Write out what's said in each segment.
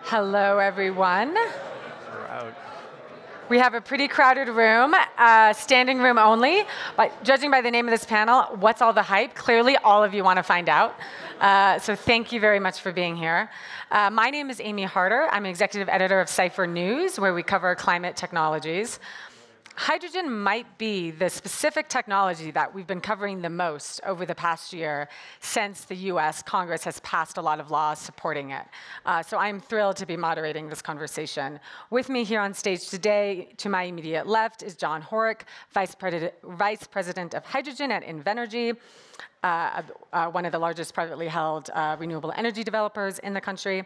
Hello, everyone. We're out. We have a pretty crowded room, standing room only. But judging by the name of this panel, what's all the hype? Clearly, all of you want to find out. So thank you very much for being here. My name is Amy Harder. I'm executive editor of Cypher News, where we cover climate technologies. Hydrogen might be the specific technology that we've been covering the most over the past year since the US Congress has passed a lot of laws supporting it. So I'm thrilled to be moderating this conversation. With me here on stage today, to my immediate left, is Jon Horek, Vice President of Hydrogen at Invenergy, one of the largest privately held renewable energy developers in the country.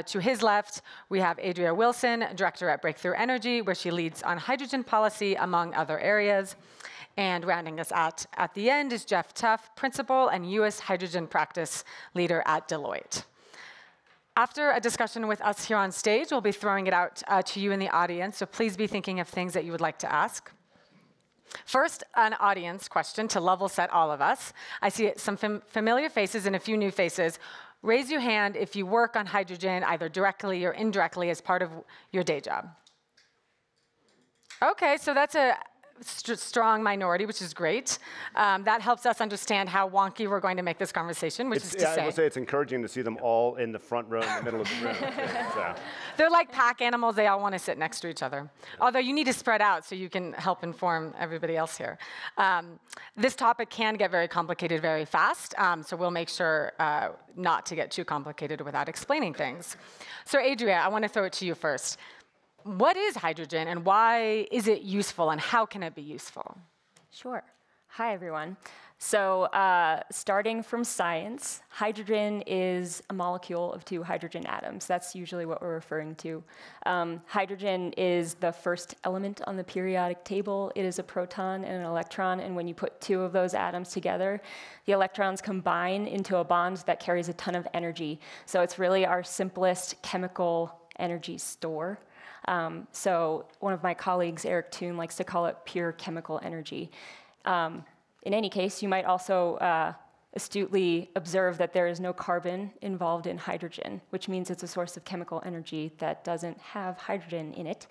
To his left, we have Adria WIlson, Director at Breakthrough Energy, where she leads on hydrogen policy, among other areas. And rounding us out at the end is Geoff Tuff, Principal and US Hydrogen Practice Leader at Deloitte. After a discussion with us here on stage, we'll be throwing it out to you in the audience, so please be thinking of things that you would like to ask. First, an audience question to level set all of us. I see some familiar faces and a few new faces. Raise your hand if you work on hydrogen, either directly or indirectly, as part of your day job. Okay, so that's a strong minority, which is great. That helps us understand how wonky we're going to make this conversation, which is to say. I would say it's encouraging to see them all in the front row in the middle of the room. So. They're like pack animals. They all want to sit next to each other. Although you need to spread out so you can help inform everybody else here. This topic can get very complicated very fast, so we'll make sure not to get too complicated without explaining things. So Adria, I want to throw it to you first. What is hydrogen, and why is it useful, and how can it be useful? Sure. Hi, everyone. So starting from science, hydrogen is a molecule of two hydrogen atoms. That's usually what we're referring to. Hydrogen is the first element on the periodic table. It is a proton and an electron, and when you put two of those atoms together, the electrons combine into a bond that carries a ton of energy. So it's really our simplest chemical energy store. So one of my colleagues, Eric Toon, likes to call it pure chemical energy. In any case, you might also astutely observe that there is no carbon involved in hydrogen, which means it's a source of chemical energy that doesn't have hydrogen in it.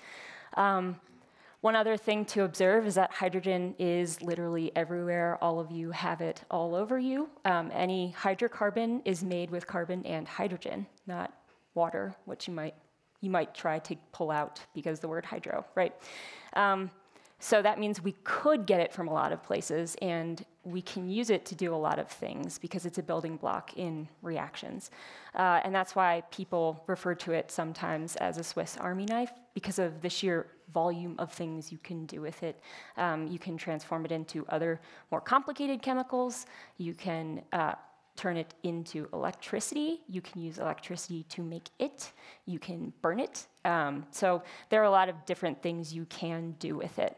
One other thing to observe is that hydrogen is literally everywhere. All of you have it all over you. Any hydrocarbon is made with carbon and hydrogen, not water, which you might try to pull out because the word hydro, right? So that means we could get it from a lot of places, and we can use it to do a lot of things because it's a building block in reactions. And that's why people refer to it sometimes as a Swiss Army knife, because of the sheer volume of things you can do with it. You can transform it into other more complicated chemicals. You can turn it into electricity. You can use electricity to make it. You can burn it. So there are a lot of different things you can do with it.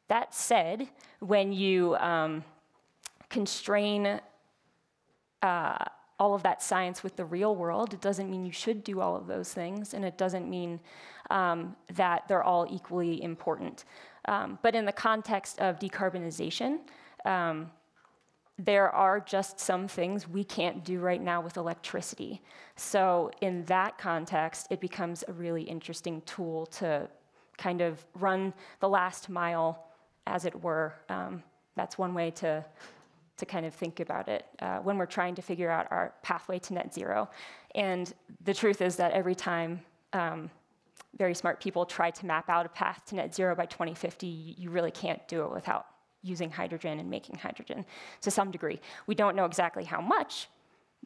That said, when you constrain all of that science with the real world, it doesn't mean you should do all of those things, and it doesn't mean that they're all equally important. But in the context of decarbonization, there are just some things we can't do right now with electricity. So in that context, it becomes a really interesting tool to kind of run the last mile, as it were. That's one way to kind of think about it when we're trying to figure out our pathway to net zero. And the truth is that every time very smart people try to map out a path to net zero by 2050, you really can't do it without using hydrogen and making hydrogen to some degree. We don't know exactly how much,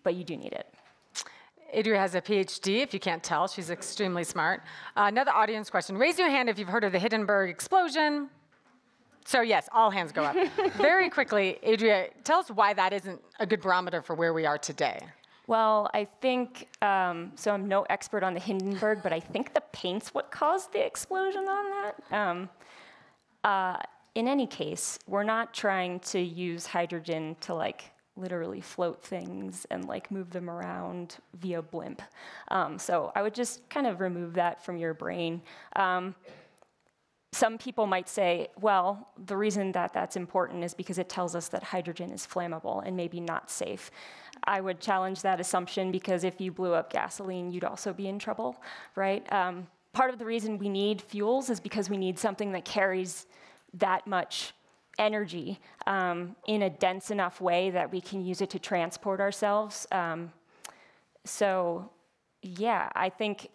but you do need it. Adria has a PhD, if you can't tell. She's extremely smart. Another audience question. Raise your hand if you've heard of the Hindenburg explosion. So yes, all hands go up. Very quickly, Adria, tell us why that isn't a good barometer for where we are today. Well, I think, so I'm no expert on the Hindenburg, but I think the paint's what caused the explosion on that. In any case, we're not trying to use hydrogen to literally float things and move them around via blimp. So I would just kind of remove that from your brain. some people might say, well, the reason that that's important is because it tells us that hydrogen is flammable and maybe not safe. I would challenge that assumption, because if you blew up gasoline, you'd also be in trouble, right? Part of the reason we need fuels is because we need something that carries that much energy in a dense enough way that we can use it to transport ourselves. So yeah, I think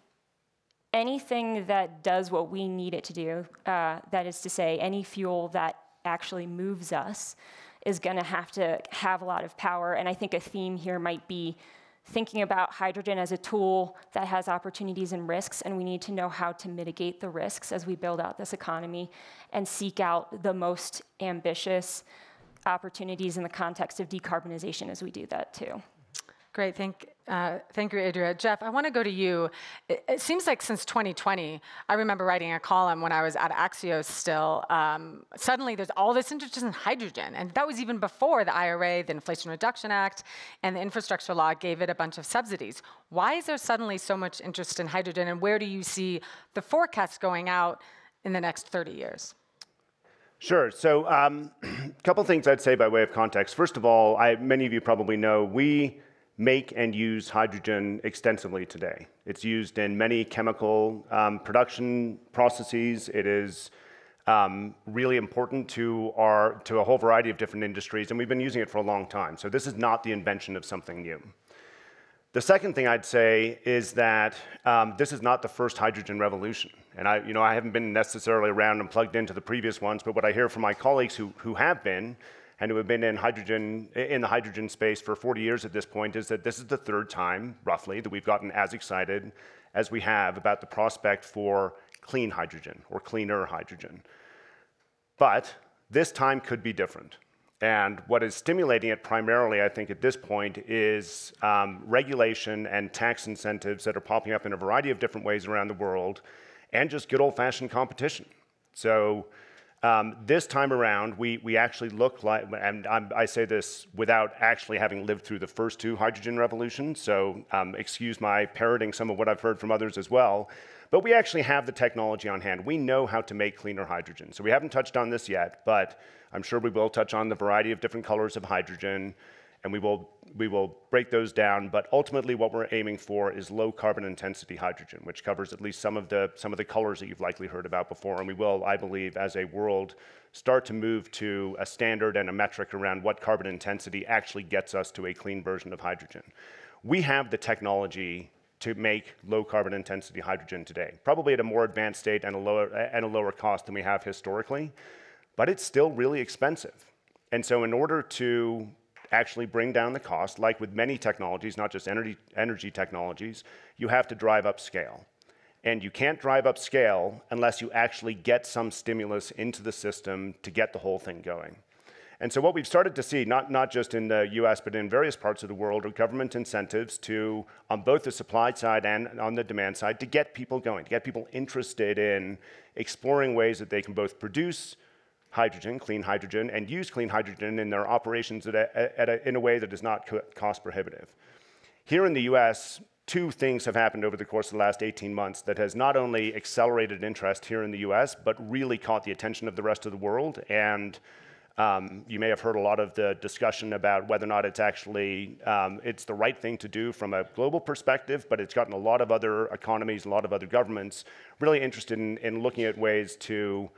anything that does what we need it to do, that is to say, any fuel that actually moves us, is going to have a lot of power. And I think a theme here might be thinking about hydrogen as a tool that has opportunities and risks, and we need to know how to mitigate the risks as we build out this economy and seek out the most ambitious opportunities in the context of decarbonization as we do that too. Great, thank you, Adria. Geoff, I want to go to you. It seems like since 2020, I remember writing a column when I was at Axios still, suddenly there's all this interest in hydrogen, and that was even before the IRA, the Inflation Reduction Act, and the infrastructure law gave it a bunch of subsidies. Why is there suddenly so much interest in hydrogen, and where do you see the forecasts going out in the next 30 years? Sure. So a couple things I'd say by way of context. First of all, many of you probably know, we make and use hydrogen extensively today. It's used in many chemical production processes. It is really important to a whole variety of different industries, and we've been using it for a long time. So this is not the invention of something new. The second thing I'd say is that this is not the first hydrogen revolution. And I haven't been necessarily around and plugged into the previous ones, but what I hear from my colleagues who have been, and who have been in the hydrogen space for 40 years at this point, is that this is the third time, roughly, that we've gotten as excited as we have about the prospect for clean hydrogen or cleaner hydrogen. But this time could be different. And what is stimulating it primarily, I think, at this point is regulation and tax incentives that are popping up in a variety of different ways around the world, and just good old-fashioned competition. So this time around, we actually look like, and I say this without actually having lived through the first two hydrogen revolutions, so excuse my parroting some of what I've heard from others as well, but we actually have the technology on hand. We know how to make cleaner hydrogen. So we haven't touched on this yet, but I'm sure we will touch on the variety of different colors of hydrogen, and we will break those down. But ultimately, what we're aiming for is low carbon intensity hydrogen, which covers at least some of the colors that you've likely heard about before. And we will, I believe, as a world, start to move to a standard and a metric around what carbon intensity actually gets us to a clean version of hydrogen. We have the technology to make low carbon intensity hydrogen today, probably at a more advanced state and a lower cost than we have historically, but it's still really expensive. And so in order to actually bring down the cost, like with many technologies, not just energy technologies, you have to drive up scale. And you can't drive up scale unless you actually get some stimulus into the system to get the whole thing going. And so what we've started to see, not just in the US, but in various parts of the world, are government incentives to, on both the supply side and on the demand side, to get people going, to get people interested in exploring ways that they can both produce hydrogen, clean hydrogen, and use clean hydrogen in their operations in a way that is not cost prohibitive. Here in the US, two things have happened over the course of the last 18 months that has not only accelerated interest here in the US, but really caught the attention of the rest of the world. And you may have heard a lot of the discussion about whether or not it's actually it's the right thing to do from a global perspective, but it's gotten a lot of other economies, a lot of other governments really interested in looking at ways to,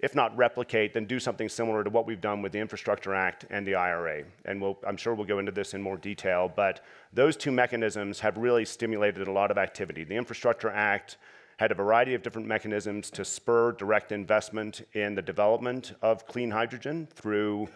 if not replicate, then do something similar to what we've done with the Infrastructure Act and the IRA. And I'm sure we'll go into this in more detail, but those two mechanisms have really stimulated a lot of activity. The Infrastructure Act had a variety of different mechanisms to spur direct investment in the development of clean hydrogen through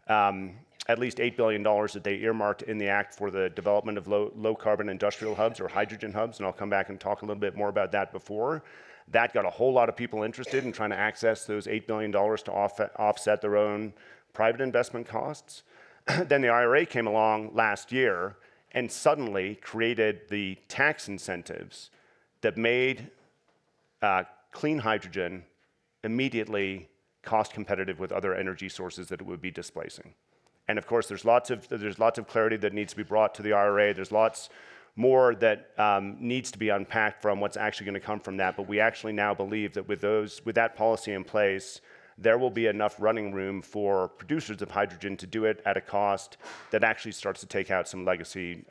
at least $8 billion that they earmarked in the Act for the development of low carbon industrial hubs or hydrogen hubs, and I'll come back and talk a little bit more about that before. That got a whole lot of people interested in trying to access those $8 billion to offset their own private investment costs. Then the IRA came along last year and suddenly created the tax incentives that made clean hydrogen immediately cost competitive with other energy sources that it would be displacing. And of course, there's lots of clarity that needs to be brought to the IRA. There's lots more that needs to be unpacked from what's actually going to come from that. But we actually now believe that with that policy in place, there will be enough running room for producers of hydrogen to do it at a cost that actually starts to take out some legacy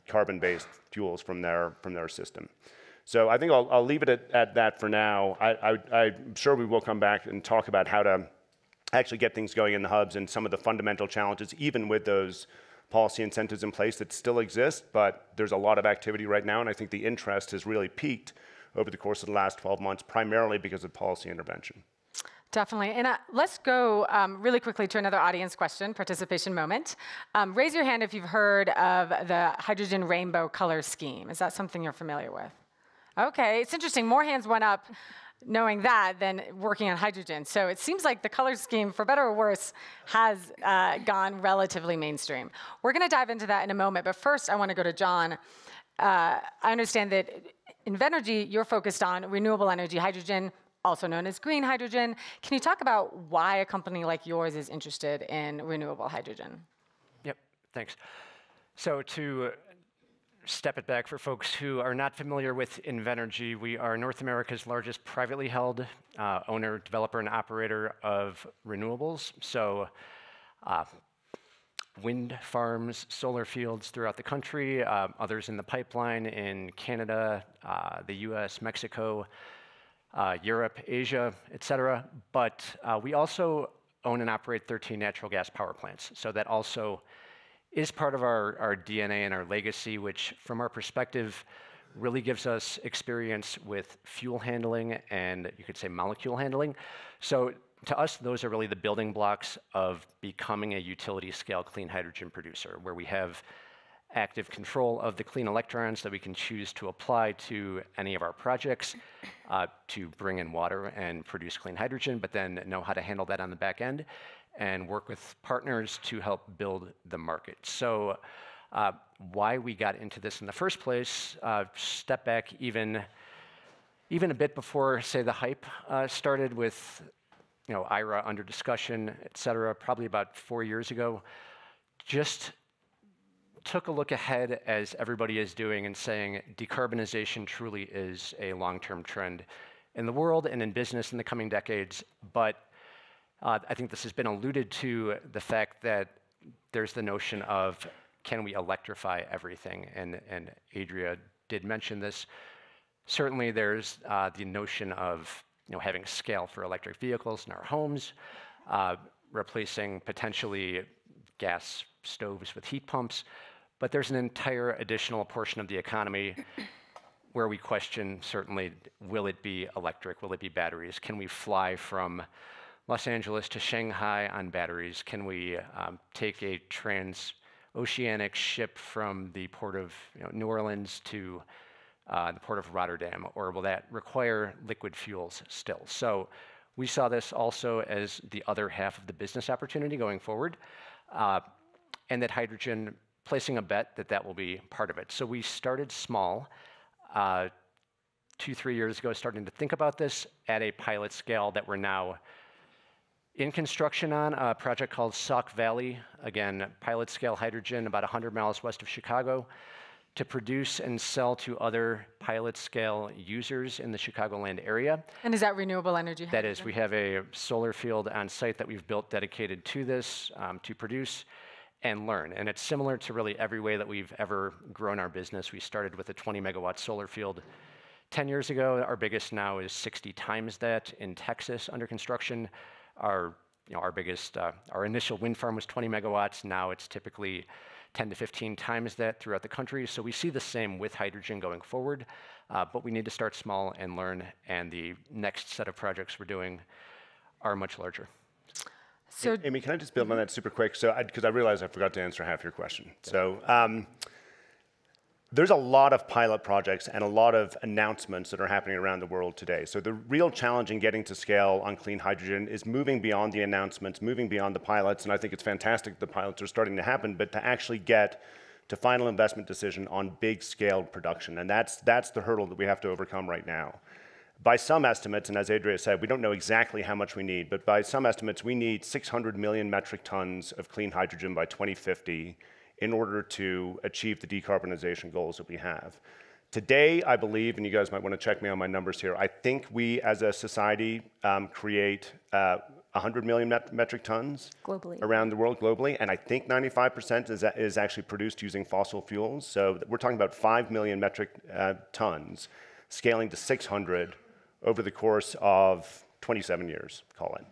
carbon-based fuels from their system. So I think I'll leave it at that for now. I'm sure we will come back and talk about how to actually get things going in the hubs and some of the fundamental challenges, even with those policy incentives in place that still exist, but there's a lot of activity right now, and I think the interest has really peaked over the course of the last 12 months, primarily because of policy intervention. Definitely. And let's go really quickly to another audience question, participation moment. Raise your hand if you've heard of the hydrogen rainbow color scheme. Is that something you're familiar with? Okay, it's interesting. More hands went up knowing that than working on hydrogen. So it seems like the color scheme, for better or worse, has gone relatively mainstream. We're going to dive into that in a moment, but first I want to go to Jon. I understand that Invenergy, you're focused on renewable energy hydrogen, also known as green hydrogen. Can you talk about why a company like yours is interested in renewable hydrogen? Yep, thanks. So to step it back for folks who are not familiar with Invenergy, we are North America's largest privately held owner, developer, and operator of renewables. So wind farms, solar fields throughout the country, others in the pipeline in Canada, the US, Mexico, Europe, Asia, et cetera. But we also own and operate 13 natural gas power plants. So that also is part of our DNA and our legacy, which from our perspective really gives us experience with fuel handling and you could say molecule handling. So to us, those are really the building blocks of becoming a utility scale clean hydrogen producer, where we have active control of the clean electrons that we can choose to apply to any of our projects to bring in water and produce clean hydrogen, but then know how to handle that on the back end and work with partners to help build the market. So why we got into this in the first place, step back even a bit before, say, the hype started with IRA under discussion, et cetera, probably about 4 years ago, just took a look ahead as everybody is doing and saying decarbonization truly is a long-term trend in the world and in business in the coming decades. But I think this has been alluded to, the fact that there's the notion of, can we electrify everything? And Adria did mention this. Certainly there's the notion of having scale for electric vehicles in our homes, replacing potentially gas stoves with heat pumps. But there's an entire additional portion of the economy where we question, certainly, will it be electric? Will it be batteries? Can we fly from Los Angeles to Shanghai on batteries? Can we take a transoceanic ship from the port of New Orleans to the port of Rotterdam? Or will that require liquid fuels still? So we saw this also as the other half of the business opportunity going forward, and that hydrogen, placing a bet that will be part of it. So we started small 2-3 years ago, starting to think about this at a pilot scale that we're now in construction on, a project called Sauk Valley, again, pilot scale hydrogen about 100 miles west of Chicago, to produce and sell to other pilot scale users in the Chicagoland area. And is that renewable energy hydrogen? That is. We have a solar field on site that we've built dedicated to this, to produce and learn. And it's similar to really every way that we've ever grown our business. We started with a 20 megawatt solar field 10 years ago. Our biggest now is 60 times that in Texas under construction. Our biggest, our initial wind farm was 20 megawatts. Now it's typically 10 to 15 times that throughout the country. So we see the same with hydrogen going forward, but we need to start small and learn. And the next set of projects we're doing are much larger. So, Amy, can I just build on that super quick? So, because I realized I forgot to answer half your question. So, there's a lot of pilot projects and a lot of announcements that are happening around the world today. So the real challenge in getting to scale on clean hydrogen is moving beyond the announcements, moving beyond the pilots, and I think it's fantastic the pilots are starting to happen, but to actually get to final investment decision on big scale production, and that's the hurdle that we have to overcome right now. By some estimates, and as Adria said, we don't know exactly how much we need, but by some estimates, we need 600 million metric tons of clean hydrogen by 2050 in order to achieve the decarbonization goals that we have. Today, I believe, and you guys might want to check me on my numbers here, I think we as a society create 100 million metric tons globally around the world globally, and I think 95% is actually produced using fossil fuels. So we're talking about 5 million metric tons, scaling to 600 over the course of 27 years, call it.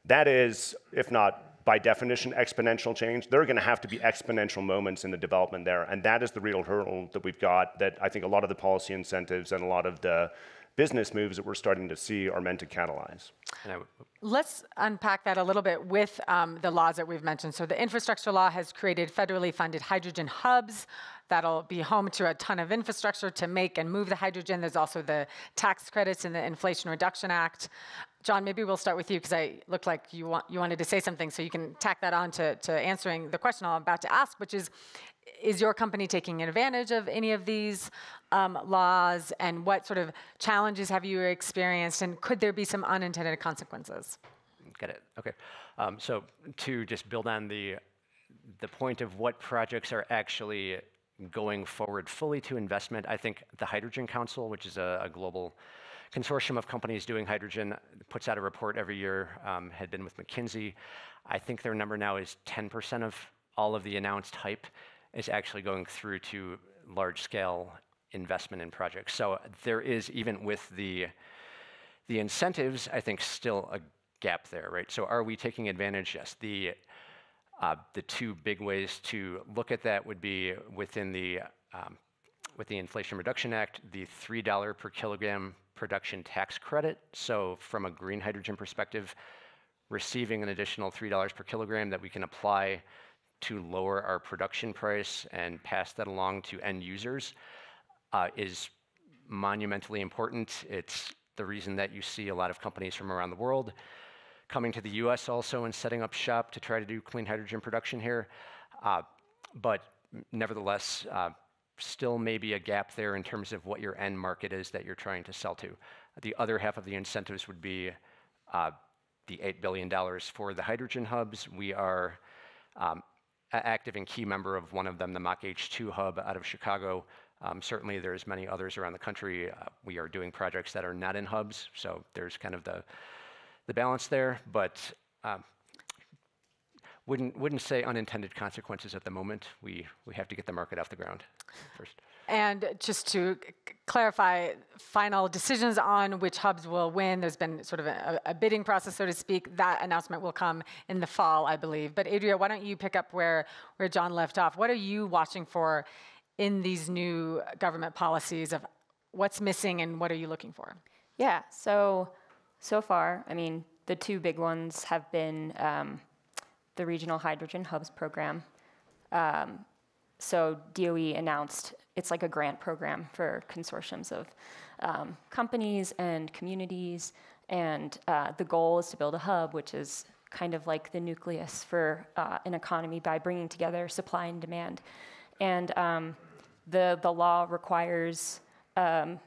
That is, if not by definition, exponential change. There are going to have to be exponential moments in the development there, and that is the real hurdle that we've got that I think a lot of the policy incentives and a lot of the business moves that we're starting to see are meant to catalyze. Let's unpack that a little bit with the laws that we've mentioned. So the infrastructure law has created federally funded hydrogen hubs that'll be home to a ton of infrastructure to make and move the hydrogen. There's also the tax credits in the Inflation Reduction Act. John, maybe we'll start with you because I look like you wanted to say something, so you can tack that on to answering the question I'm about to ask, which is your company taking advantage of any of these laws, and what sort of challenges have you experienced, and could there be some unintended consequences? Got it. Okay. So to just build on the point of what projects are actually going forward fully to investment, I think the Hydrogen Council, which is a global consortium of companies doing hydrogen, puts out a report every year, had been with McKinsey. I think their number now is 10% of all of the announced hype is actually going through to large-scale investment in projects. So there is, even with the incentives, I think still a gap there, right? So are we taking advantage? Yes. The two big ways to look at that would be within the with the Inflation Reduction Act, the $3 per kilogram production tax credit. So from a green hydrogen perspective, receiving an additional $3 per kilogram that we can apply to lower our production price and pass that along to end users is monumentally important. It's the reason that you see a lot of companies from around the world coming to the US also and setting up shop to try to do clean hydrogen production here. But nevertheless, still maybe a gap there in terms of what your end market is that you're trying to sell to. The other half of the incentives would be the $8 billion for the hydrogen hubs. We are active and key member of one of them, the Mach H2 hub out of Chicago. Certainly there's many others around the country. We are doing projects that are not in hubs, so there's kind of the balance there, but wouldn't say unintended consequences at the moment. We have to get the market off the ground first. And just to clarify, final decisions on which hubs will win, there's been sort of a bidding process, so to speak. That announcement will come in the fall, I believe. But Adria, why don't you pick up where John left off? What are you watching for in these new government policies of what's missing and what are you looking for? Yeah, so far, I mean, the two big ones have been the Regional Hydrogen Hubs program. So DOE announced it's like a grant program for consortiums of companies and communities, and the goal is to build a hub, which is kind of like the nucleus for an economy by bringing together supply and demand. And the law requires a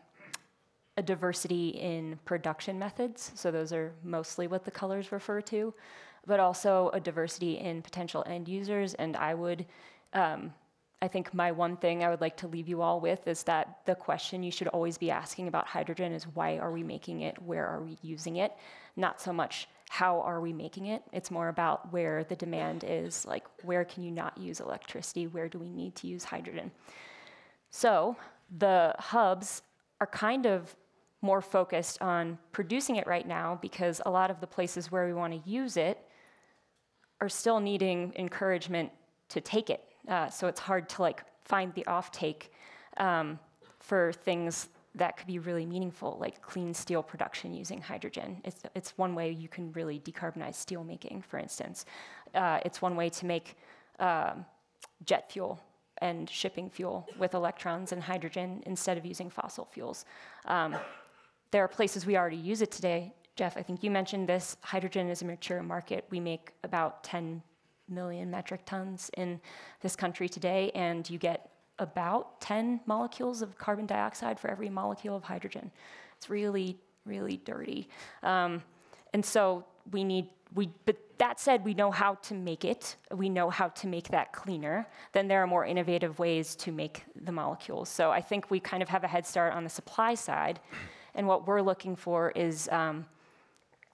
diversity in production methods, so those are mostly what the colors refer to, but also a diversity in potential end users. And I think my one thing I would like to leave you all with is that the question you should always be asking about hydrogen is why are we making it, where are we using it? Not so much how are we making it, it's more about where the demand is, like where can you not use electricity, where do we need to use hydrogen? So the hubs are kind of more focused on producing it right now because a lot of the places where we want to use it are still needing encouragement to take it. So it's hard to like find the offtake for things that could be really meaningful, like clean steel production using hydrogen. It's one way you can really decarbonize steel making, for instance. It's one way to make jet fuel and shipping fuel with electrons and hydrogen instead of using fossil fuels. There are places we already use it today. Geoff, I think you mentioned this. Hydrogen is a mature market. We make about 10 million metric tons in this country today, and you get about 10 molecules of carbon dioxide for every molecule of hydrogen. It's really, really dirty. And so but That said, we know how to make it. We know how to make that cleaner. Then there are more innovative ways to make the molecules. So I think we kind of have a head start on the supply side. And what we're looking for is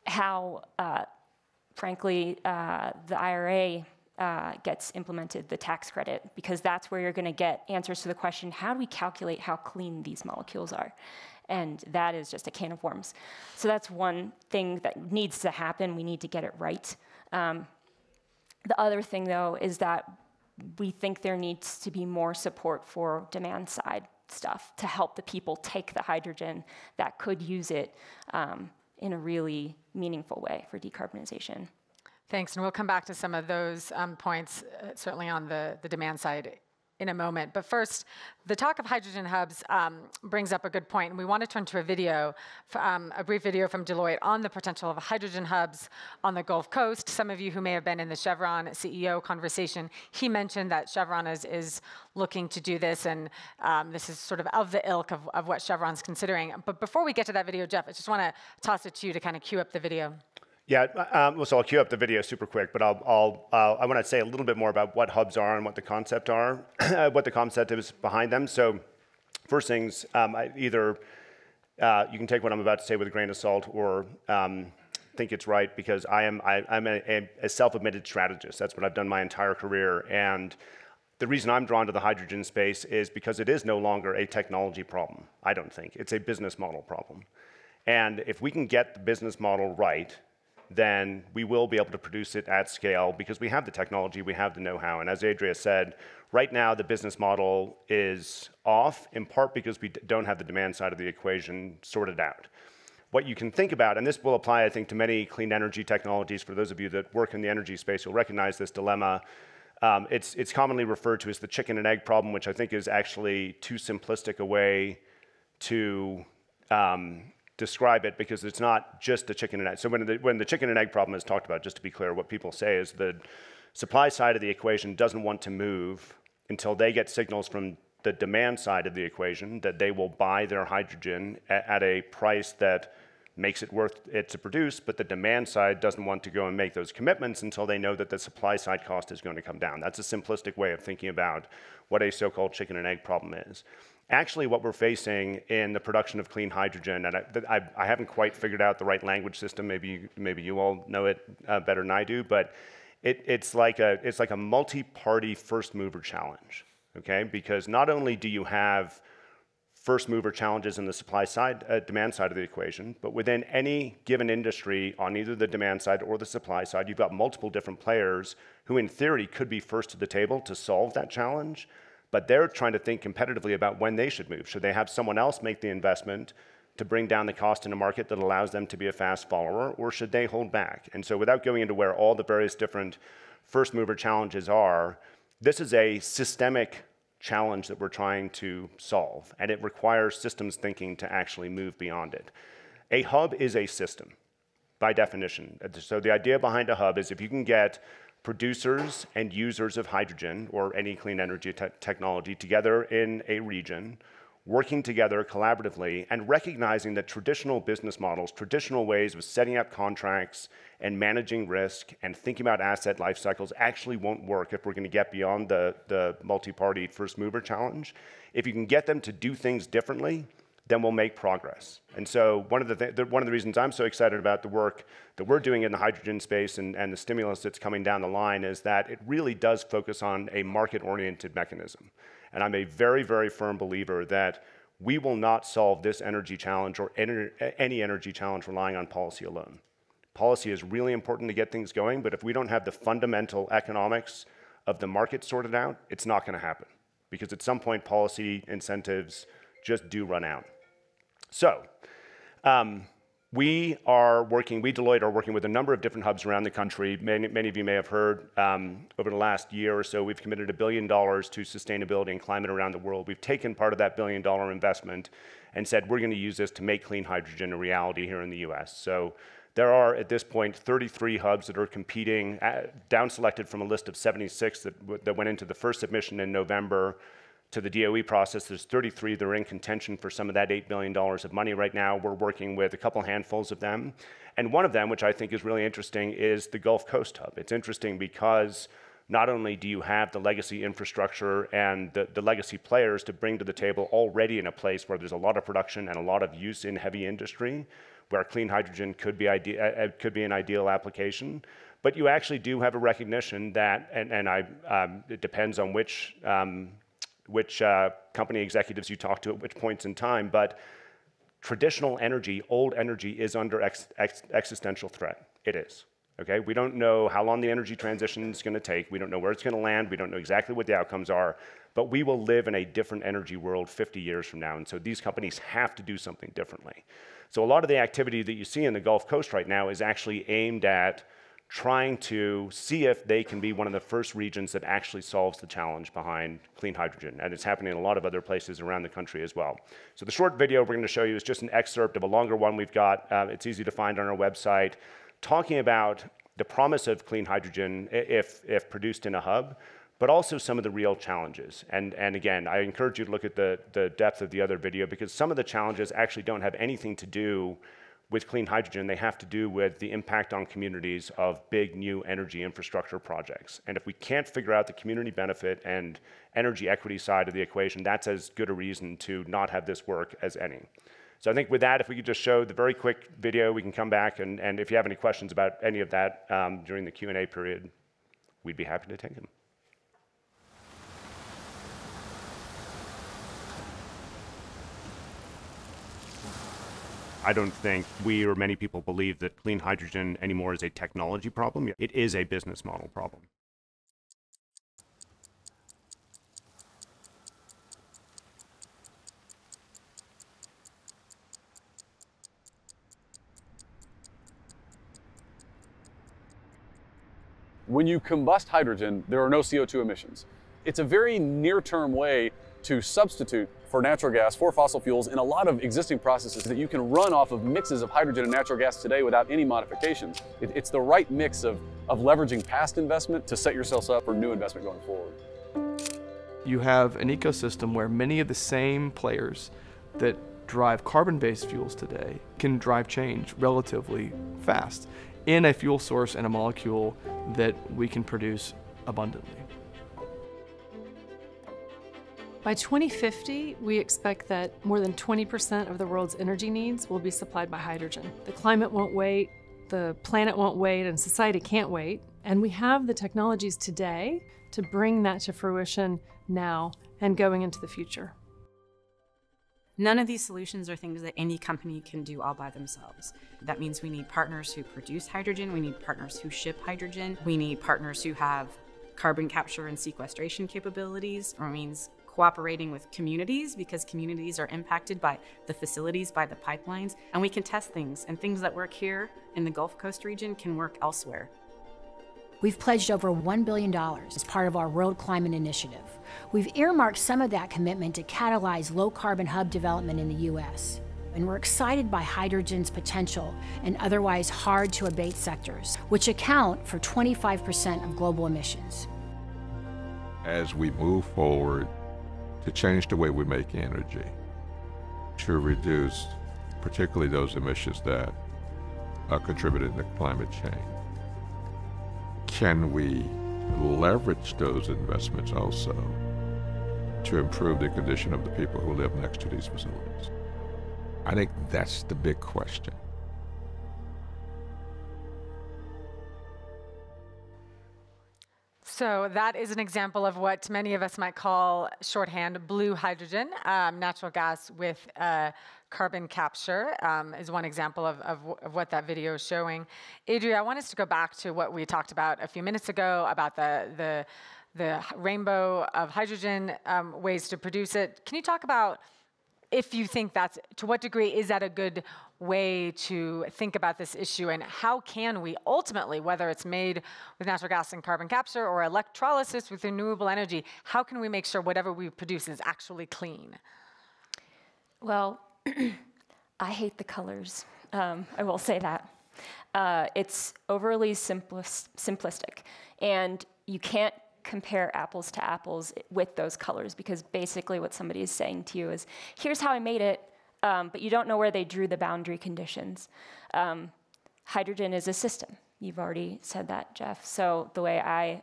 how, frankly, the IRA gets implemented, the tax credit, because that's where you're going to get answers to the question, how do we calculate how clean these molecules are? And that is just a can of worms. So that's one thing that needs to happen. We need to get it right. The other thing, though, is that we think there needs to be more support for demand side stuff to help the people take the hydrogen that could use it in a really meaningful way for decarbonization. Thanks, and we'll come back to some of those points, certainly on the demand side in a moment. But first, the talk of hydrogen hubs brings up a good point, and we want to turn to a video, a brief video from Deloitte on the potential of hydrogen hubs on the Gulf Coast. Some of you who may have been in the Chevron CEO conversation, he mentioned that Chevron is looking to do this, and this is sort of the ilk of what Chevron's considering. But before we get to that video, Geoff, I just want to toss it to you to kind of cue up the video. Yeah, so I'll cue up the video super quick, but I want to say a little bit more about what hubs are and what the concept are, what the concept is behind them. So first things, either you can take what I'm about to say with a grain of salt or think it's right, because I'm a self-admitted strategist. That's what I've done my entire career. And the reason I'm drawn to the hydrogen space is because it is no longer a technology problem, I don't think. It's a business model problem. And if we can get the business model right, then we will be able to produce it at scale because we have the technology, we have the know-how. And as Adria said, right now the business model is off, in part because we don't have the demand side of the equation sorted out. What you can think about, and this will apply, I think, to many clean energy technologies. For those of you that work in the energy space, you'll recognize this dilemma. It's commonly referred to as the chicken and egg problem, which I think is actually too simplistic a way to describe it, because it's not just a chicken and egg. So when the chicken and egg problem is talked about, just to be clear, what people say is the supply side of the equation doesn't want to move until they get signals from the demand side of the equation that they will buy their hydrogen at a price that makes it worth it to produce, but the demand side doesn't want to go and make those commitments until they know that the supply side cost is going to come down. That's a simplistic way of thinking about what a so-called chicken and egg problem is. Actually, what we're facing in the production of clean hydrogen, and I haven't quite figured out the right language system, maybe you all know it better than I do, but it's like a multi-party first mover challenge, okay? Because not only do you have first mover challenges in the supply side, demand side of the equation, but within any given industry on either the demand side or the supply side, you've got multiple different players who in theory could be first to the table to solve that challenge, but they're trying to think competitively about when they should move. Should they have someone else make the investment to bring down the cost in a market that allows them to be a fast follower, or should they hold back? And so without going into where all the various different first mover challenges are, this is a systemic challenge that we're trying to solve, and it requires systems thinking to actually move beyond it. A hub is a system, by definition. So the idea behind a hub is if you can get producers and users of hydrogen or any clean energy technology together in a region, working together collaboratively and recognizing that traditional business models, traditional ways of setting up contracts and managing risk and thinking about asset life cycles actually won't work if we're going to get beyond the multi-party first mover challenge. If you can get them to do things differently, then we'll make progress. And so one of the reasons I'm so excited about the work that we're doing in the hydrogen space and the stimulus that's coming down the line is that it really does focus on a market-oriented mechanism. And I'm a very, very firm believer that we will not solve this energy challenge or any energy challenge relying on policy alone. Policy is really important to get things going, but if we don't have the fundamental economics of the market sorted out, it's not going to happen. Because at some point, policy incentives just do run out. So, we Deloitte are working with a number of different hubs around the country. Many of you may have heard over the last year or so, we've committed $1 billion to sustainability and climate around the world. We've taken part of that $1 billion investment and said, we're going to use this to make clean hydrogen a reality here in the US. So there are, at this point, 33 hubs that are competing, down selected from a list of 76 that went into the first submission in November to the DOE process. There's 33 that are in contention for some of that $8 billion of money right now. We're working with a couple handfuls of them. And one of them, which I think is really interesting, is the Gulf Coast Hub. It's interesting because not only do you have the legacy infrastructure and the legacy players to bring to the table already in a place where there's a lot of production and a lot of use in heavy industry, where clean hydrogen could be an ideal application, but you actually do have a recognition that, it depends on which company executives you talk to at which points in time, but traditional energy, old energy, is under existential threat. It is. Okay? We don't know how long the energy transition is going to take. We don't know where it's going to land. We don't know exactly what the outcomes are. But we will live in a different energy world 50 years from now. And so these companies have to do something differently. So a lot of the activity that you see in the Gulf Coast right now is actually aimed at trying to see if they can be one of the first regions that actually solves the challenge behind clean hydrogen. And it's happening in a lot of other places around the country as well. So the short video we're going to show you is just an excerpt of a longer one we've got. It's easy to find on our website, talking about the promise of clean hydrogen if produced in a hub, but also some of the real challenges. And again, I encourage you to look at the depth of the other video, because some of the challenges actually don't have anything to do with clean hydrogen. They have to do with the impact on communities of big new energy infrastructure projects. And if we can't figure out the community benefit and energy equity side of the equation, that's as good a reason to not have this work as any. So I think with that, if we could just show the very quick video, we can come back, and if you have any questions about any of that during the Q&A period, we'd be happy to take them. I don't think we or many people believe that clean hydrogen anymore is a technology problem. It is a business model problem. When you combust hydrogen, there are no CO2 emissions. It's a very near-term way to substitute for natural gas, for fossil fuels, in a lot of existing processes that you can run off of mixes of hydrogen and natural gas today without any modifications. It's the right mix of leveraging past investment to set yourselves up for new investment going forward. You have an ecosystem where many of the same players that drive carbon-based fuels today can drive change relatively fast in a fuel source and a molecule that we can produce abundantly. By 2050, we expect that more than 20% of the world's energy needs will be supplied by hydrogen. The climate won't wait, the planet won't wait, and society can't wait. And we have the technologies today to bring that to fruition now and going into the future. None of these solutions are things that any company can do all by themselves. That means we need partners who produce hydrogen, we need partners who ship hydrogen, we need partners who have carbon capture and sequestration capabilities, or means cooperating with communities, because communities are impacted by the facilities, by the pipelines, and we can test things, and things that work here in the Gulf Coast region can work elsewhere. We've pledged over $1 billion as part of our World Climate Initiative. We've earmarked some of that commitment to catalyze low-carbon hub development in the U.S. And we're excited by hydrogen's potential in otherwise hard-to-abate sectors, which account for 25% of global emissions. As we move forward to change the way we make energy, to reduce particularly those emissions that are contributing to climate change, can we leverage those investments also to improve the condition of the people who live next to these facilities? I think that's the big question. So that is an example of what many of us might call shorthand blue hydrogen. Natural gas with carbon capture is one example of what that video is showing. Adria, I want us to go back to what we talked about a few minutes ago about the rainbow of hydrogen ways to produce it. Can you talk about if you think that's, to what degree is that a good way to think about this issue, and how can we ultimately, whether it's made with natural gas and carbon capture or electrolysis with renewable energy, how can we make sure whatever we produce is actually clean? Well, I hate the colors. I will say that. It's overly simplistic, and you can't compare apples to apples with those colors, because basically what somebody is saying to you is, here's how I made it, but you don't know where they drew the boundary conditions. Hydrogen is a system. You've already said that, Geoff. So the way I,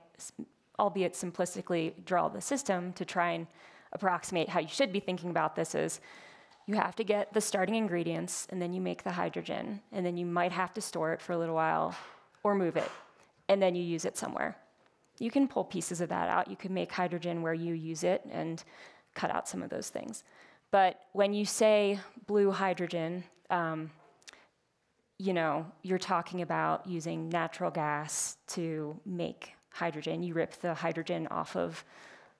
albeit simplistically, draw the system to try and approximate how you should be thinking about this is, you have to get the starting ingredients, and then you make the hydrogen, and then you might have to store it for a little while or move it, and then you use it somewhere. You can pull pieces of that out. You can make hydrogen where you use it and cut out some of those things. But when you say blue hydrogen, you know, you're talking about using natural gas to make hydrogen. You rip the hydrogen off of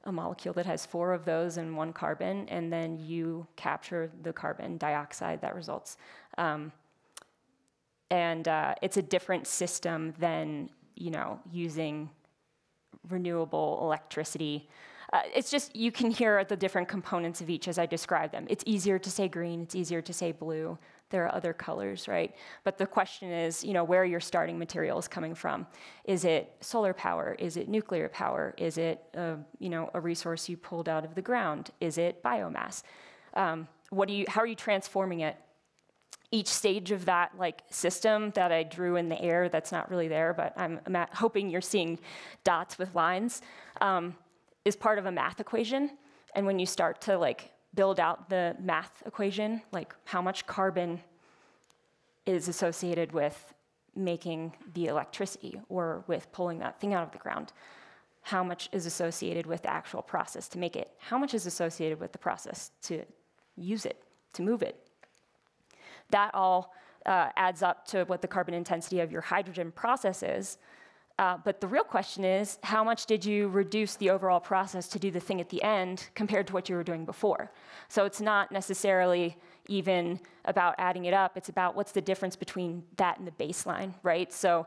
a molecule that has 4 of those and 1 carbon, and then you capture the carbon dioxide that results. It's a different system than, you know, using renewable electricity. It's just, you can hear the different components of each as I describe them. It's easier to say green, it's easier to say blue. There are other colors, right? But the question is, you know, where are your starting materials coming from? Is it solar power? Is it nuclear power? Is it, you know, a resource you pulled out of the ground? Is it biomass? How are you transforming it? Each stage of that like system that I drew in the air that's not really there, but I'm hoping you're seeing dots with lines, is part of a math equation. And when you start to like build out the math equation, like how much carbon is associated with making the electricity or with pulling that thing out of the ground, how much is associated with the actual process to make it, how much is associated with the process to use it, to move it. That all adds up to what the carbon intensity of your hydrogen process is. But the real question is, how much did you reduce the overall process to do the thing at the end compared to what you were doing before? So it's not necessarily even about adding it up. It's about what's the difference between that and the baseline, right? So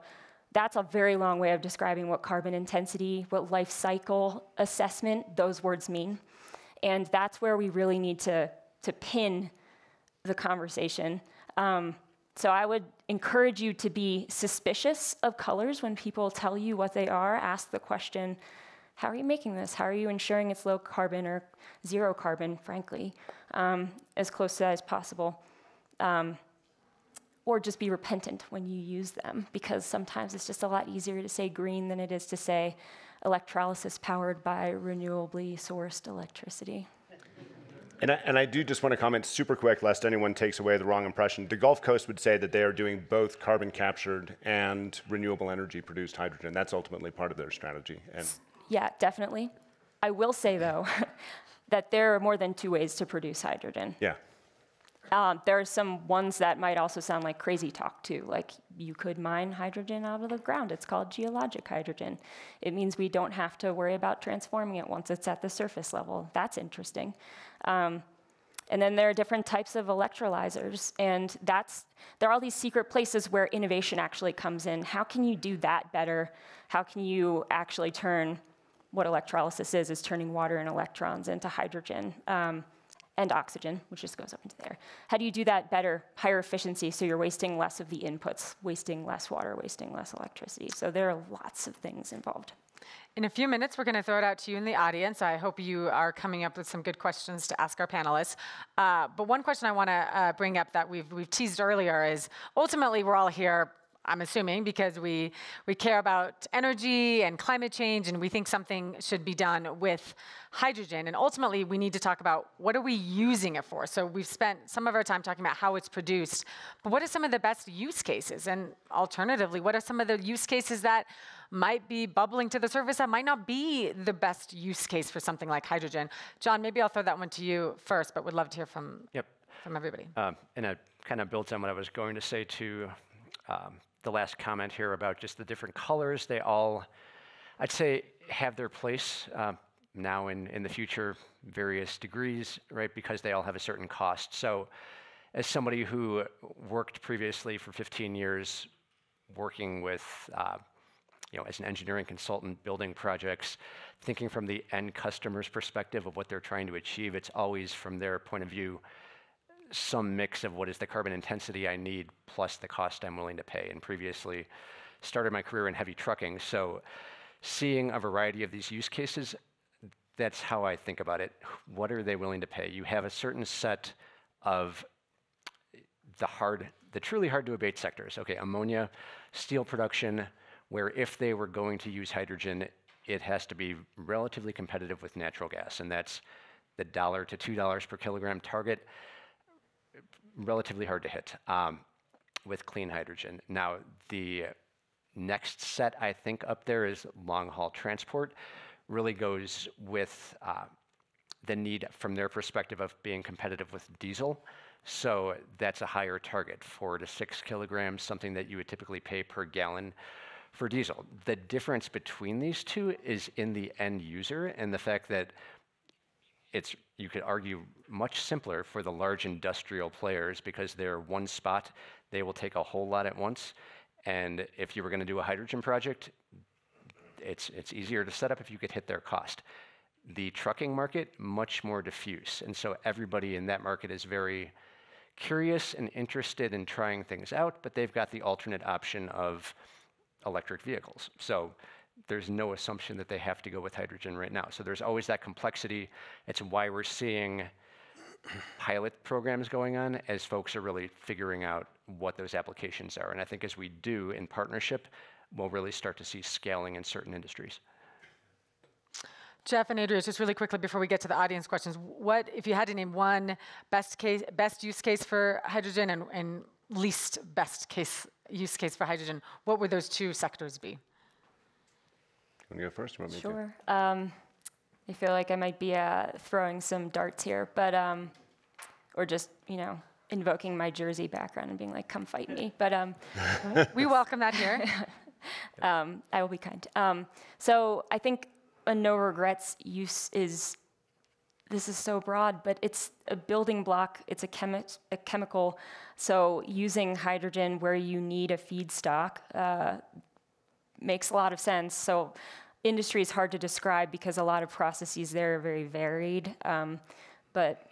that's a very long way of describing what carbon intensity, what life cycle assessment, those words mean. And that's where we really need to pin the conversation. So I would encourage you to be suspicious of colors when people tell you what they are. Ask the question, how are you making this? How are you ensuring it's low carbon or zero carbon, frankly, as close to that as possible? Or just be repentant when you use them, because sometimes it's just a lot easier to say green than it is to say electrolysis powered by renewably sourced electricity. And I do just want to comment super quick, lest anyone takes away the wrong impression. The Gulf Coast would say that they are doing both carbon captured and renewable energy produced hydrogen. That's ultimately part of their strategy. And yeah, definitely. I will say, though, that there are more than 2 ways to produce hydrogen. Yeah. There are some ones that might also sound like crazy talk, too. Like, you could mine hydrogen out of the ground. It's called geologic hydrogen. It means we don't have to worry about transforming it once it's at the surface level. That's interesting. And then there are different types of electrolyzers, and there are all these secret places where innovation actually comes in. How can you do that better? How can you actually turn what electrolysis is turning water and electrons into hydrogen and oxygen, which just goes up into the air. How do you do that better, higher efficiency, so you're wasting less of the inputs, wasting less water, wasting less electricity? So there are lots of things involved. In a few minutes, we're going to throw it out to you in the audience. I hope you are coming up with some good questions to ask our panelists. But one question I want to bring up that we've teased earlier is, ultimately, we're all here, I'm assuming, because we care about energy and climate change, and we think something should be done with hydrogen. And ultimately, we need to talk about what are we using it for. So we've spent some of our time talking about how it's produced, but what are some of the best use cases? And alternatively, what are some of the use cases that might be bubbling to the surface that might not be the best use case for something like hydrogen? John, maybe I'll throw that one to you first, but would love to hear from everybody. And it kind of builds on what I was going to say to the last comment here about just the different colors. They all, I'd say, have their place now and in the future, various degrees, right? Because they all have a certain cost. So as somebody who worked previously for 15 years working with, as an engineering consultant building projects, thinking from the end customer's perspective of what they're trying to achieve, it's always from their point of view some mix of what is the carbon intensity I need plus the cost I'm willing to pay. And previously started my career in heavy trucking, so seeing a variety of these use cases, that's how I think about it. What are they willing to pay? You have a certain set of the truly hard to abate sectors. Okay, ammonia, steel production, where if they were going to use hydrogen, it has to be relatively competitive with natural gas, and that's the $1 to $2 per kilogram target, relatively hard to hit with clean hydrogen. Now, the next set I think up there is long-haul transport, really goes with the need from their perspective of being competitive with diesel. So that's a higher target, 4 to 6 kilograms, something that you would typically pay per gallon for diesel. The difference between these two is in the end user and the fact that it's, you could argue, much simpler for the large industrial players because they're one spot, they will take a whole lot at once. And if you were going to do a hydrogen project, it's easier to set up if you could hit their cost. The trucking market, much more diffuse. And so everybody in that market is very curious and interested in trying things out, but they've got the alternate option of electric vehicles. So there's no assumption that they have to go with hydrogen right now. So there's always that complexity. It's why we're seeing pilot programs going on as folks are really figuring out what those applications are. And I think as we do in partnership, we'll really start to see scaling in certain industries. Geoff and Adria, just really quickly before we get to the audience questions, what, if you had to name one best use case for hydrogen and least best use case for hydrogen, what would those two sectors be? Want to go first? Or want me to? Sure. I feel like I might be throwing some darts here, but or just, you know, invoking my Jersey background and being like, come fight me. But we welcome that here. I will be kind. So I think a no regrets use is, this is so broad, but it's a building block. It's a chemical. So using hydrogen where you need a feedstock makes a lot of sense. So industry is hard to describe because a lot of processes there are very varied. But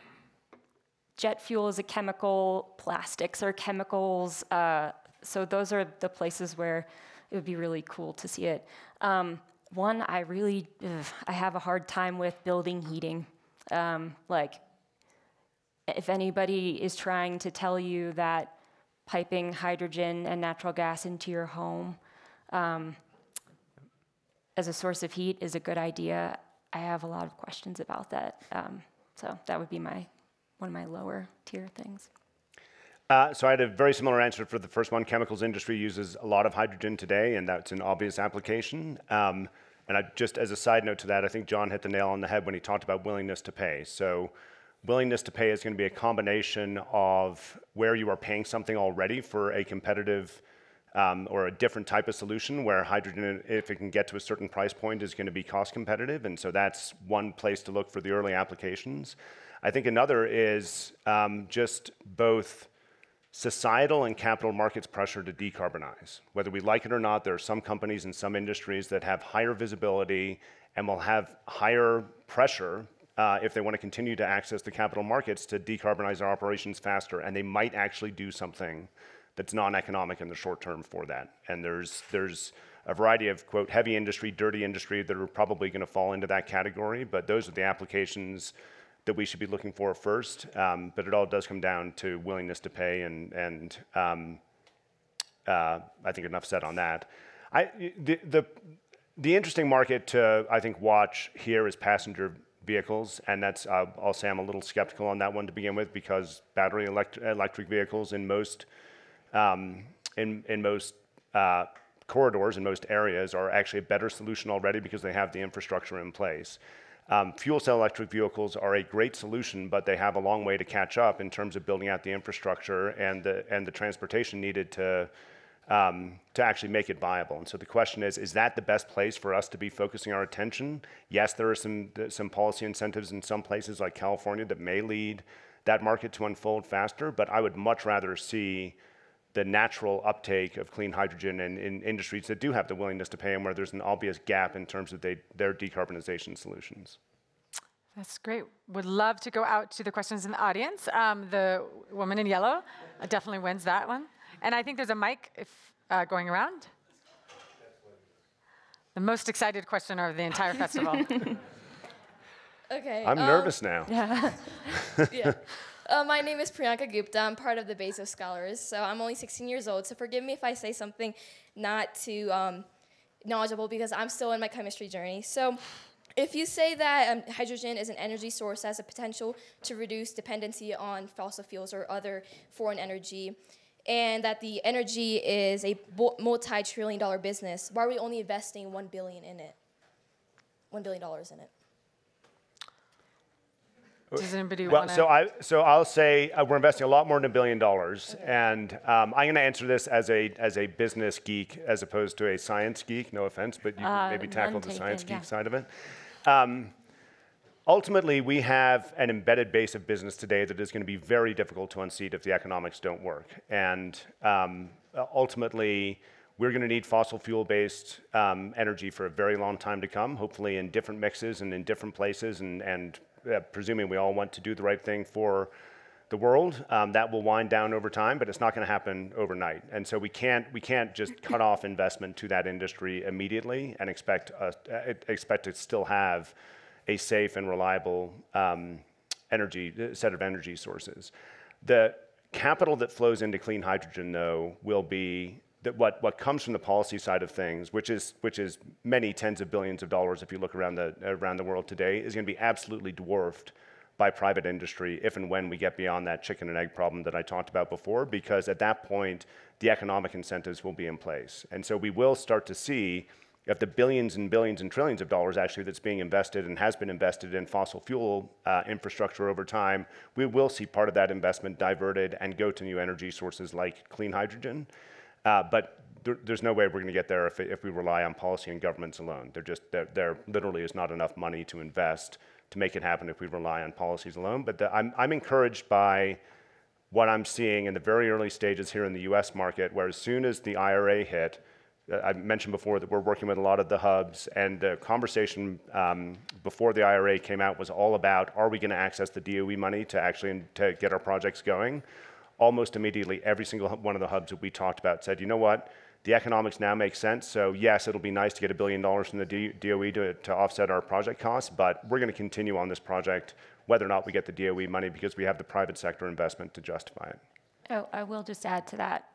jet fuel is a chemical, plastics are chemicals. So those are the places where it would be really cool to see it. One, I have a hard time with building heating. Like, if anybody is trying to tell you that piping hydrogen and natural gas into your home as a source of heat is a good idea, I have a lot of questions about that. So that would be one of my lower tier things. So I had a very similar answer for the first one. Chemicals industry uses a lot of hydrogen today, and that's an obvious application. And just as a side note to that, I think Jon hit the nail on the head when he talked about willingness to pay. So willingness to pay is going to be a combination of where you are paying something already for a competitive or a different type of solution where hydrogen, if it can get to a certain price point, is going to be cost competitive. And so that's one place to look for the early applications. I think another is just both societal and capital markets pressure to decarbonize. Whether we like it or not, there are some companies and some industries that have higher visibility and will have higher pressure if they want to continue to access the capital markets to decarbonize their operations faster, and they might actually do something that's non-economic in the short term for that. And there's a variety of, quote, heavy industry, dirty industry that are probably going to fall into that category, but those are the applications that we should be looking for first, but it all does come down to willingness to pay, and I think enough said on that. The interesting market to, I think, watch here is passenger vehicles, and that's, I'll say I'm a little skeptical on that one to begin with, because battery electric vehicles in most corridors, in most areas, are actually a better solution already because they have the infrastructure in place. Fuel cell electric vehicles are a great solution, but they have a long way to catch up in terms of building out the infrastructure and the transportation needed to actually make it viable. And so the question is that the best place for us to be focusing our attention? Yes, there are some policy incentives in some places like California that may lead that market to unfold faster, but I would much rather see the natural uptake of clean hydrogen in industries that do have the willingness to pay and where there's an obvious gap in terms of their decarbonization solutions. That's great. Would love to go out to the questions in the audience. The woman in yellow definitely wins that one. And I think there's a mic going around. the most excited questioner of the entire festival. Okay. I'm nervous now. Yeah. Yeah. My name is Priyanka Gupta. I'm part of the Bezos Scholars. So I'm only 16 years old. So forgive me if I say something not too knowledgeable because I'm still in my chemistry journey. So if you say that hydrogen is an energy source that has a potential to reduce dependency on fossil fuels or other foreign energy, and that the energy is a multi-trillion-dollar business, why are we only investing $1 billion in it? $1 billion in it. Does anybody Well, want to? so I'll say we're investing a lot more than $1 billion, and I'm going to answer this as a business geek as opposed to a science geek. No offense, but you can maybe tackle the science geek side of it. Ultimately, we have an embedded base of business today that is going to be very difficult to unseat if the economics don't work. And ultimately, we're going to need fossil fuel-based energy for a very long time to come, hopefully in different mixes and in different places, and presuming we all want to do the right thing for the world, that will wind down over time, but it's not going to happen overnight. And so we can't just cut off investment to that industry immediately and expect to still have a safe and reliable set of energy sources. The capital that flows into clean hydrogen, though, will be that what comes from the policy side of things, which is many tens of billions of dollars if you look around the world today, is going to be absolutely dwarfed by private industry if and when we get beyond that chicken and egg problem that I talked about before, because at that point, the economic incentives will be in place. And so we will start to see if the billions and billions and trillions of dollars actually that's being invested and has been invested in fossil fuel infrastructure over time, we will see part of that investment diverted and go to new energy sources like clean hydrogen. But there's no way we're going to get there if we rely on policy and governments alone. There literally is not enough money to invest to make it happen if we rely on policies alone. But I'm encouraged by what I'm seeing in the very early stages here in the US market, where as soon as the IRA hit, I mentioned before that we're working with a lot of the hubs, and the conversation before the IRA came out was all about, are we going to access the DOE money to get our projects going? Almost immediately, every single one of the hubs that we talked about said, you know what, the economics now make sense, so yes, it'll be nice to get $1 billion from the DOE to offset our project costs, but we're going to continue on this project whether or not we get the DOE money because we have the private sector investment to justify it. Oh, I will just add to that.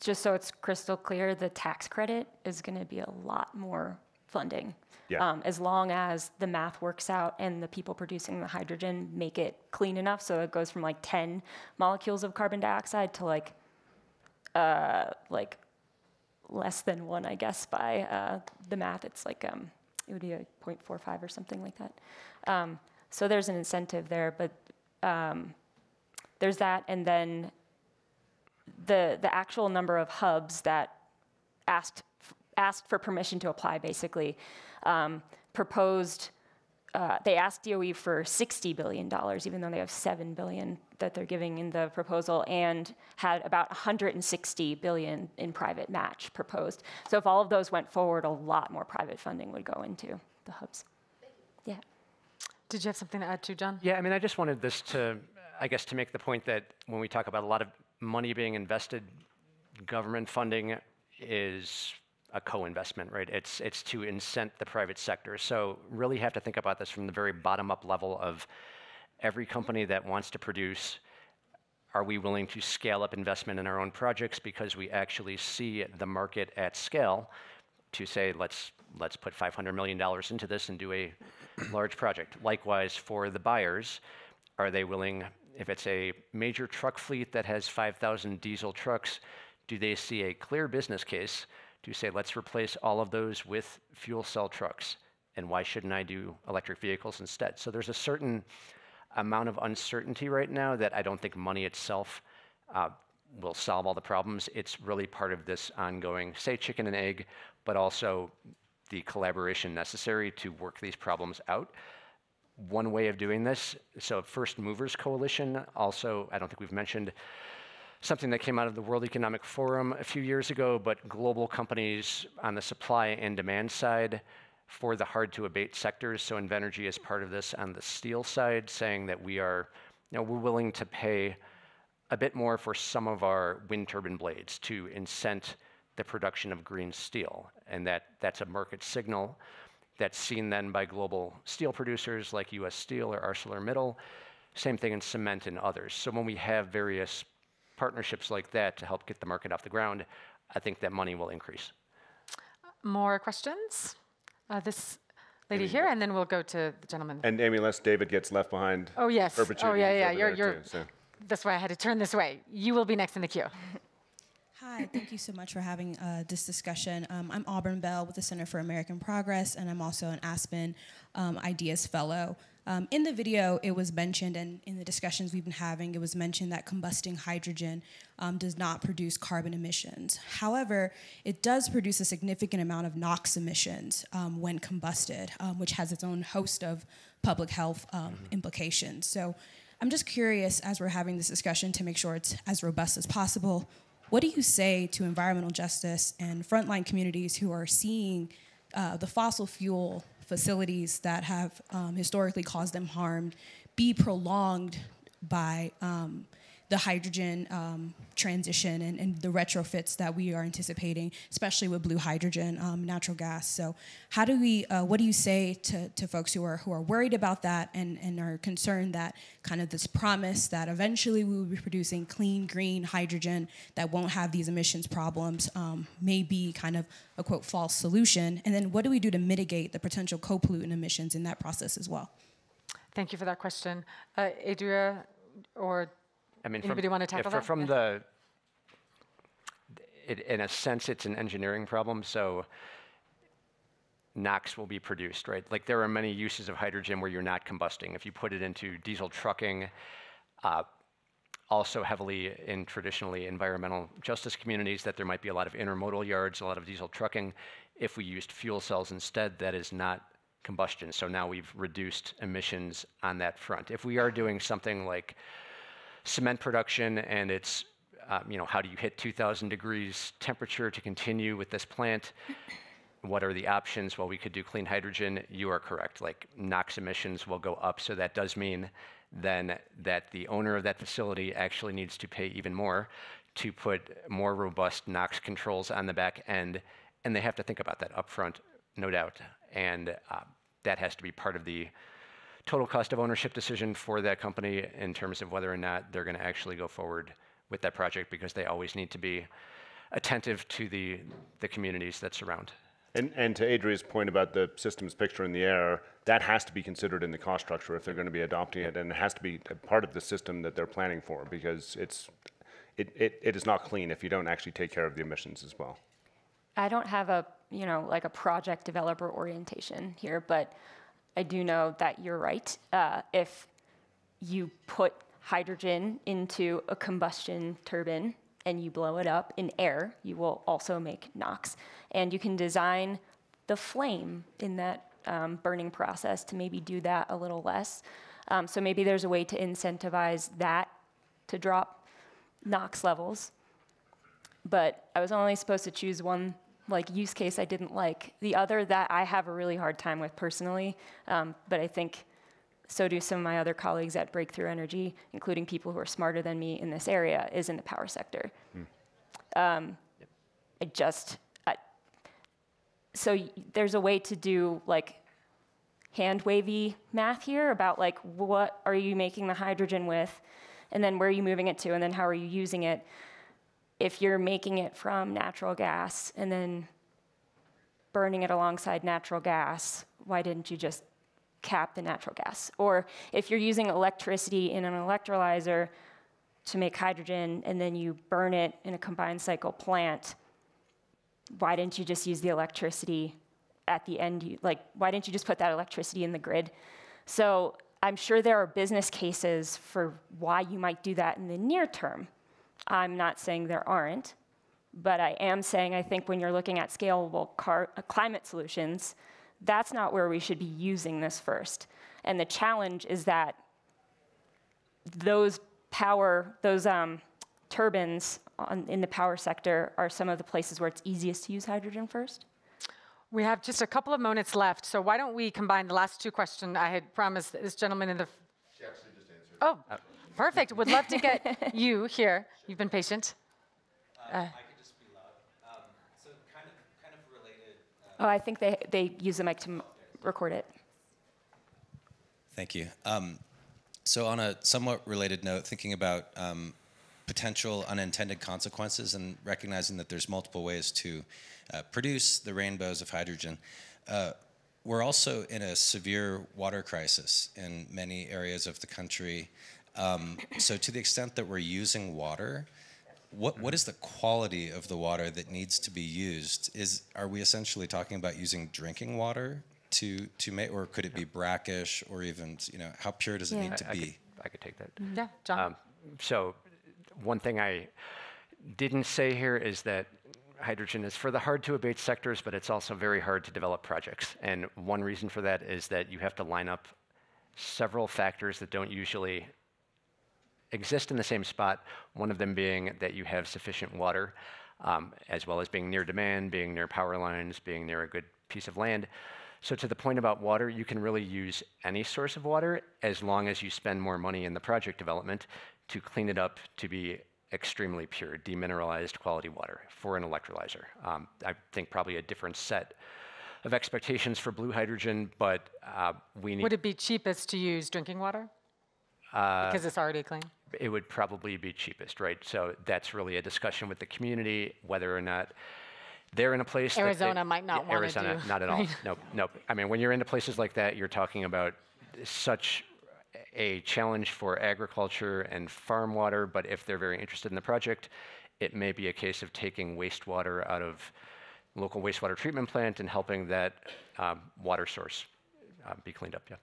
Just so it's crystal clear, the tax credit is going to be a lot more funding. Yeah. As long as the math works out and the people producing the hydrogen make it clean enough so it goes from like 10 molecules of carbon dioxide to like less than 1, I guess, by the math. It's like, it would be a 0.45 or something like that. So there's an incentive there, but there's that, and then the actual number of hubs that asked for permission to apply, basically, proposed, they asked DOE for $60 billion, even though they have $7 billion that they're giving in the proposal, and had about $160 billion in private match proposed. So if all of those went forward, a lot more private funding would go into the hubs. Yeah. Did you have something to add to, John? Yeah, I mean, I just wanted this to, I guess, to make the point that when we talk about a lot of money being invested, government funding is a co-investment, right? It's to incent the private sector. So really have to think about this from the very bottom-up level of every company that wants to produce, are we willing to scale up investment in our own projects because we actually see the market at scale to say, let's put $500 million into this and do a large project. Likewise, for the buyers, are they willing, if it's a major truck fleet that has 5,000 diesel trucks, do they see a clear business case to say, let's replace all of those with fuel cell trucks, and why shouldn't I do electric vehicles instead? So there's a certain amount of uncertainty right now that I don't think money itself will solve all the problems. It's really part of this ongoing, say, chicken and egg, but also the collaboration necessary to work these problems out. One way of doing this, so First Movers Coalition, also, I don't think we've mentioned something that came out of the World Economic Forum a few years ago, but global companies on the supply and demand side for the hard-to-abate sectors. So Invenergy is part of this on the steel side, saying that we're willing to pay a bit more for some of our wind turbine blades to incent the production of green steel. And that's a market signal that's seen then by global steel producers like US Steel or ArcelorMittal. Same thing in cement and others. So when we have various partnerships like that to help get the market off the ground, I think that money will increase. More questions? This lady here, and then we'll go to the gentleman. And Amy, unless David gets left behind. Oh, yes. Oh, yeah. You're too, so. That's why I had to turn this way. You will be next in the queue. Hi, thank you so much for having this discussion. I'm Auburn Bell with the Center for American Progress, and I'm also an Aspen Ideas Fellow. In the video, it was mentioned, and in the discussions we've been having, it was mentioned that combusting hydrogen does not produce carbon emissions. However, it does produce a significant amount of NOx emissions when combusted, which has its own host of public health implications. So I'm just curious, as we're having this discussion, to make sure it's as robust as possible, what do you say to environmental justice and frontline communities who are seeing the fossil fuel facilities that have historically caused them harm be prolonged by the hydrogen transition and the retrofits that we are anticipating, especially with blue hydrogen, natural gas? So how do we, what do you say to folks who are worried about that and are concerned that kind of this promise that eventually we will be producing clean, green hydrogen that won't have these emissions problems may be kind of a, quote, false solution? And then what do we do to mitigate the potential co-pollutant emissions in that process as well? Thank you for that question. Adria, or anybody want to tackle that? From in a sense, it's an engineering problem. So NOx will be produced, right? Like there are many uses of hydrogen where you're not combusting. If you put it into diesel trucking, also heavily in traditionally environmental justice communities, that there might be a lot of intermodal yards, a lot of diesel trucking. If we used fuel cells instead, that is not combustion. So now we've reduced emissions on that front. If we are doing something like cement production and it's, how do you hit 2,000 degrees temperature to continue with this plant? What are the options? Well, we could do clean hydrogen. You are correct. Like NOx emissions will go up. So that does mean then that the owner of that facility actually needs to pay even more to put more robust NOx controls on the back end. And they have to think about that upfront, no doubt. And that has to be part of the total cost of ownership decision for that company in terms of whether or not they're going to actually go forward with that project, because they always need to be attentive to the communities that surround. And to Adria's point about the systems picture in the air, that has to be considered in the cost structure if they're going to be adopting it, and it has to be a part of the system that they're planning for, because it is not clean if you don't actually take care of the emissions as well. I don't have a, like a project developer orientation here, but I do know that you're right. If you put hydrogen into a combustion turbine and you blow it up in air, you will also make NOx. And you can design the flame in that burning process to maybe do that a little less. So maybe there's a way to incentivize that to drop NOx levels. But I was only supposed to choose one use case I didn't like. The other that I have a really hard time with personally, but I think so do some of my other colleagues at Breakthrough Energy, including people who are smarter than me in this area, is in the power sector. So there's a way to do hand wavy math here about what are you making the hydrogen with, and then where are you moving it to, and then how are you using it. If you're making it from natural gas and then burning it alongside natural gas, why didn't you just cap the natural gas? Or if you're using electricity in an electrolyzer to make hydrogen and then you burn it in a combined cycle plant, why didn't you just use the electricity at the end? Why didn't you just put that electricity in the grid? So I'm sure there are business cases for why you might do that in the near term. I'm not saying there aren't, but I am saying I think when you're looking at scalable climate solutions, that's not where we should be using this first. And the challenge is that those turbines in the power sector are some of the places where it's easiest to use hydrogen first. We have just a couple of minutes left, so why don't we combine the last two questions I had promised this gentleman in the... She actually just answered. Oh, perfect. Would love to get you here. You've been patient. I could just be loud. Oh, I think they use the mic to record it. Thank you. So on a somewhat related note, thinking about potential unintended consequences and recognizing that there's multiple ways to produce the rainbows of hydrogen, we're also in a severe water crisis in many areas of the country. So to the extent that we're using water, what is the quality of the water that needs to be used? Are we essentially talking about using drinking water to make, or could it be brackish, or even, how pure does it need to be? I could take that. Yeah, John. So one thing I didn't say here is that hydrogen is for the hard-to-abate sectors, but it's also very hard to develop projects. And one reason for that is that you have to line up several factors that don't usually exist in the same spot, one of them being that you have sufficient water, as well as being near demand, being near power lines, being near a good piece of land. So to the point about water, you can really use any source of water as long as you spend more money in the project development to clean it up to be extremely pure, demineralized quality water for an electrolyzer. I think probably a different set of expectations for blue hydrogen, but we need... Would it be cheapest to use drinking water? Because it's already clean? It would probably be cheapest, right? So that's really a discussion with the community, whether or not they're in a place Arizona might not want to do. Arizona, not at all. Nope. I mean, when you're into places like that, you're talking about such a challenge for agriculture and farm water, but if they're very interested in the project, it may be a case of taking wastewater out of local wastewater treatment plant and helping that water source be cleaned up, yeah.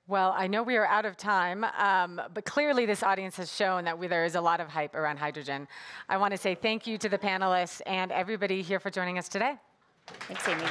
Well, I know we are out of time, but clearly this audience has shown that there is a lot of hype around hydrogen. I want to say thank you to the panelists and everybody here for joining us today. Thanks, Amy.